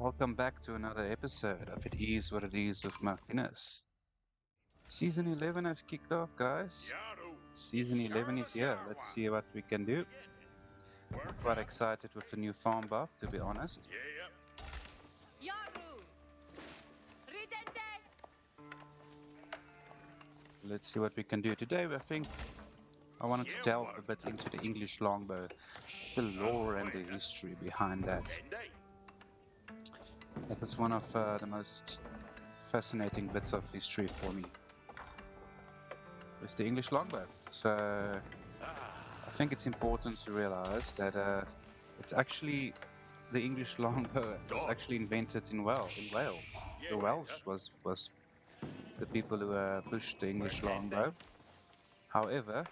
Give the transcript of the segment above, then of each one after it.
Welcome back to another episode of It Is What It Is with Marthinus. Season 11 has kicked off, guys. Season 11 is here. Let's see what we can do. Quite excited with the new farm buff, to be honest. Let's see what we can do. Today, I think I wanted to delve a bit into the English longbow, the lore and the history behind that. That was one of the most fascinating bits of history for me. It's the English longbow. So I think it's important to realize that it's actually the English longbow was actually invented in Wales. The Welsh was the people who pushed the English longbow. However,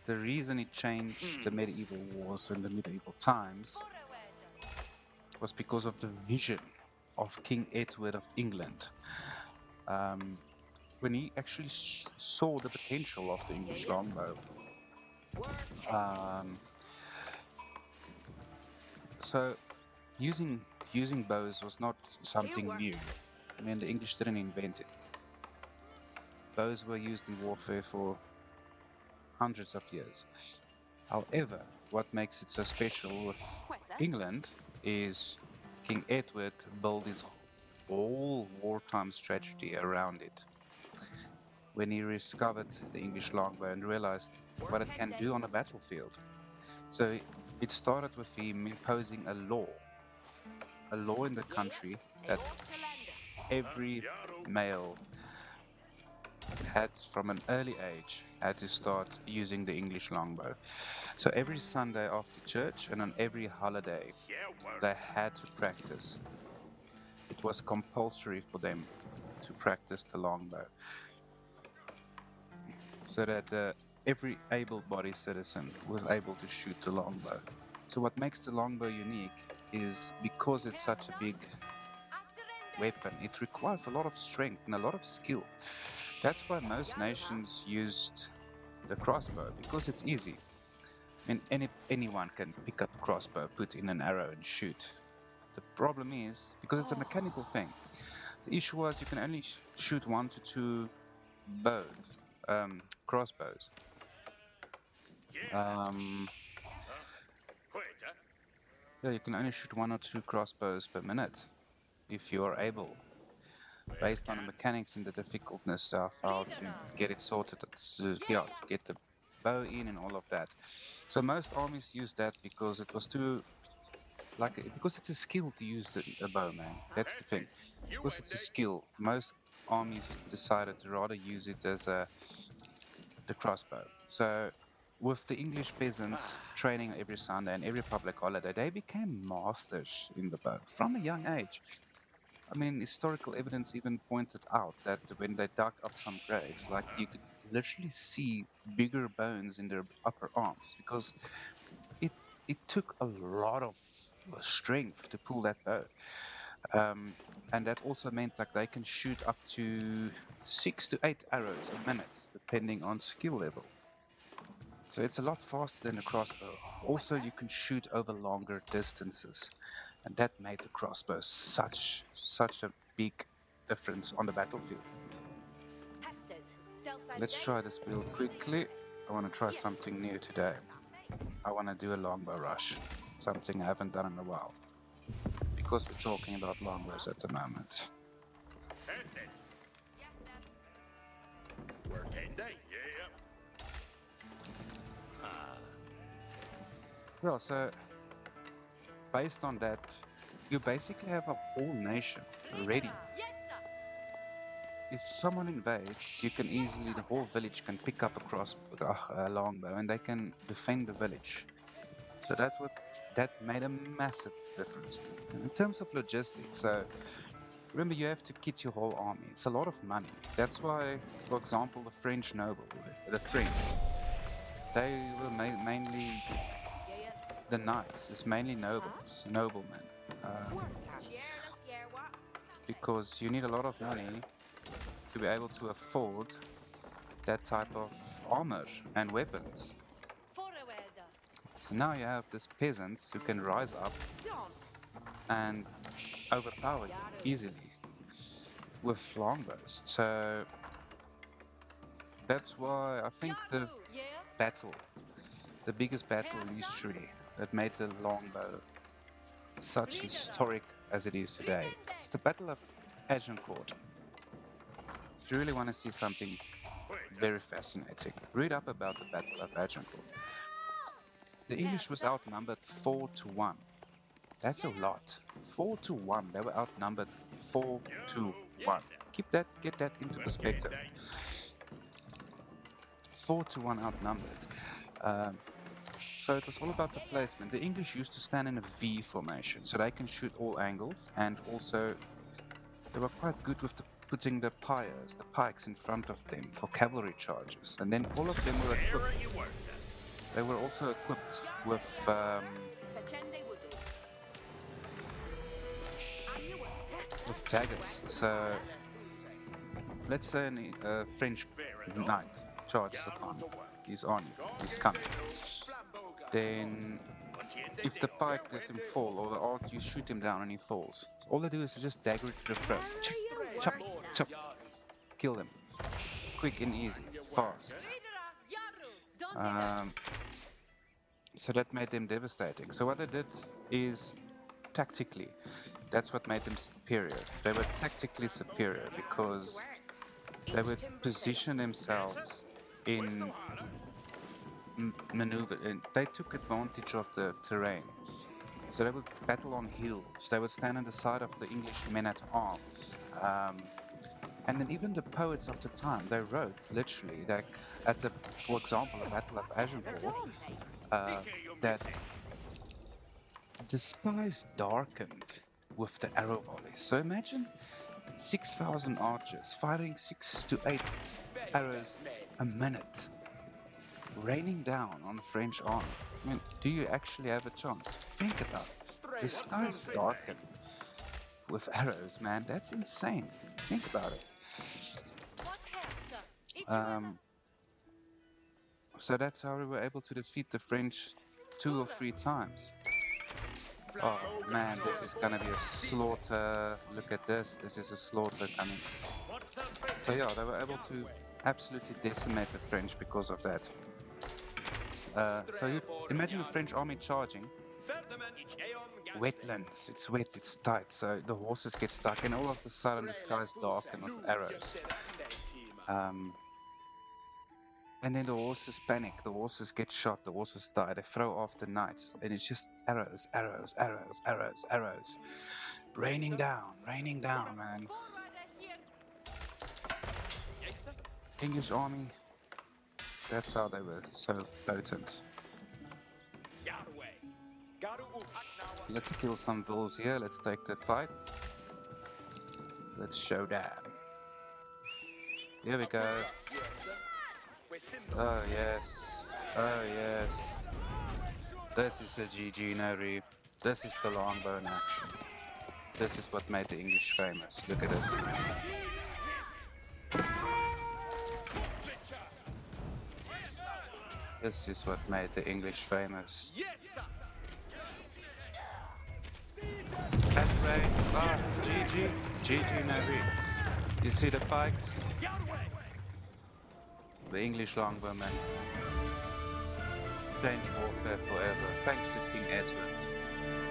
the reason it changed the medieval wars and the medieval times was because of the vision of King Edward of England. When he actually saw the potential of the English longbow. So using bows was not something new. I mean, the English didn't invent it. Bows were used in warfare for hundreds of years. However, what makes it so special with England is King Edward built his whole wartime strategy around it. When he discovered the English longbow and realized what it can do on a battlefield. So it started with him imposing a law in the country that every male had, from an early age, had to start using the English longbow. So every Sunday after church and on every holiday, they had to practice. It was compulsory for them to practice the longbow, so that every able-bodied citizen was able to shoot the longbow. So what makes the longbow unique is because it's such a big weapon, it requires a lot of strength and a lot of skill. That's why most nations used the crossbow, because it's easy. I mean, anyone can pick up a crossbow, put in an arrow and shoot. The problem is, because it's a mechanical thing, the issue was you can only shoot 1 to 2 crossbows. Yeah, you can only shoot 1 or 2 crossbows per minute if you are able, based on the mechanics and the difficultness of how to get it sorted, to get the bow in and all of that. So most armies used that because it was because it's a skill to use a bow, man. That's the thing. Because it's a skill, most armies decided to rather use it as the crossbow. So with the English peasants training every Sunday and every public holiday, they became masters in the bow from a young age. I mean, historical evidence even pointed out that when they dug up some graves, like you could literally see bigger bones in their upper arms because it it took a lot of strength to pull that bow. And that also meant like they can shoot up to 6 to 8 arrows a minute, depending on skill level. So it's a lot faster than a crossbow. Also, you can shoot over longer distances, and that made the crossbow such a big difference on the battlefield. Let's try this build quickly. I want to try something new today. I want to do a longbow rush, something I haven't done in a while, because we're talking about longbows at the moment. Well, so based on that, you basically have a whole nation ready. If someone invades, you can easily, the whole village can pick up a longbow and they can defend the village. So that made a massive difference. And in terms of logistics, so remember you have to kit your whole army. It's a lot of money. That's why, for example, the French the French, they were mainly the knights. It's mainly noblemen, because you need a lot of money to be able to afford that type of armor and weapons. So now you have these peasants who can rise up and overpower you easily with longbows. So that's why I think battle, the biggest battle in history that made the longbow such historic as it is today, is the Battle of Agincourt. If you really want to see something very fascinating, read up about the Battle of Agincourt. The English was outnumbered 4-1. That's a lot. 4-1. They were outnumbered 4-1. Get that into perspective. 4-1 outnumbered. Um, so it was all about the placement. The English used to stand in a V formation, so they can shoot all angles, and also they were quite good with putting the pyres, the pikes in front of them for cavalry charges. And then all of them were equipped. They were also equipped with daggers. So let's say a French knight charges upon you. He's on you. He's coming. Then if the pike let him fall, or the arc, you shoot him down and he falls. So all they do is just dagger it to the throat. Chop, chop, chop. Kill him. Quick and easy. Fast. Um, so that made them devastating. So what they did is tactically, that's what made them superior. They were tactically superior because they would position themselves in maneuver, and they took advantage of the terrain. So they would battle on hills. They would stand on the side of the English men at arms. And then even the poets of the time, they wrote literally, like for example, the Battle of Agincourt, uh, that the skies darkened with the arrow volleys. So imagine 6,000 archers firing 6 to 8 arrows a minute, raining down on the French army. I mean, do you actually have a chance? Think about it. The skies darken with arrows, man. That's insane. Think about it. Um, so that's how we were able to defeat the French 2 or 3 times. Oh man, this is gonna be a slaughter. Look at this. This is a slaughter coming. So yeah, they were able to absolutely decimate the French because of that. So you imagine the French army charging. Wetlands, it's wet, it's tight, so the horses get stuck, and all of a sudden the sky's darkened with arrows. And then the horses panic, the horses get shot, the horses die, they throw off the knights, and it's just arrows, arrows, arrows, arrows, arrows. Raining down, man. English army, that's how they were so potent. Let's kill some bulls here, let's take the fight. Let's show down. Here we go. Oh yes. Oh yes. This is the GG no re. This is the longbow in action. This is what made the English famous. Look at it. This is what made the English famous. That's right. Ah, GG. GG no re. You see the pikes? The English longbowmen changed warfare forever, thanks to King Edward.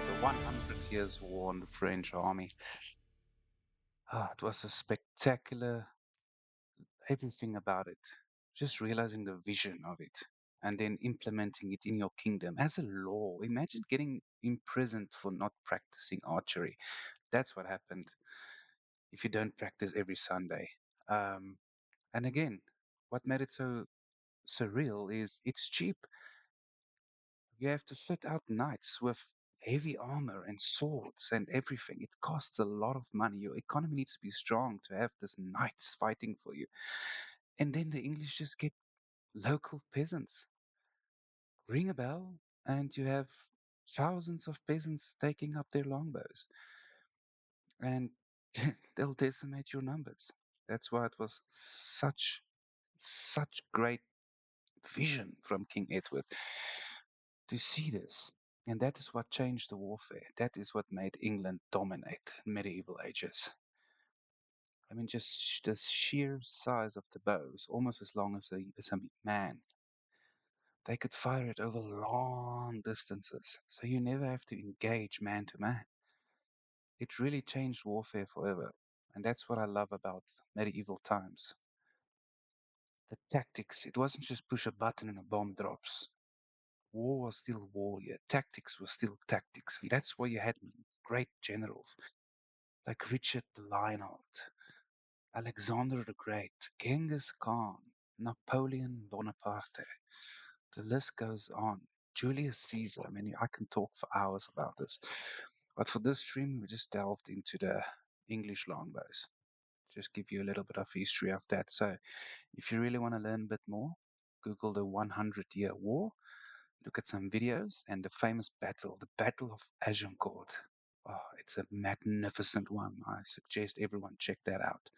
The 100 Years' War on the French army. It was a spectacular, everything about it. Just realizing the vision of it and then implementing it in your kingdom as a law. Imagine getting imprisoned for not practicing archery. That's what happened if you don't practice every Sunday. Um, and again, what made it so surreal is it's cheap. You have to fit out knights with heavy armor and swords and everything. It costs a lot of money. Your economy needs to be strong to have these knights fighting for you. And then the English just get local peasants. Ring a bell, and you have thousands of peasants taking up their longbows. And they'll decimate your numbers. That's why it was such great vision from King Edward to see this. And that is what changed the warfare. That is what made England dominate in medieval ages. I mean, just the sheer size of the bows, almost as long as a man. They could fire it over long distances, so you never have to engage man to man. It really changed warfare forever, and that's what I love about medieval times. The tactics, it wasn't just push a button and a bomb drops. War was still war, yeah. Tactics was still tactics, and that's why you had great generals like Richard the Lionheart, Alexander the Great, Genghis Khan, Napoleon Bonaparte. The list goes on. Julius Caesar. I mean, I can talk for hours about this. But for this stream, we just delved into the English longbows. Just give you a little bit of history of that. So if you really want to learn a bit more, Google the 100-Year War, look at some videos, and the famous battle, the Battle of Agincourt. Oh, it's a magnificent one. I suggest everyone check that out.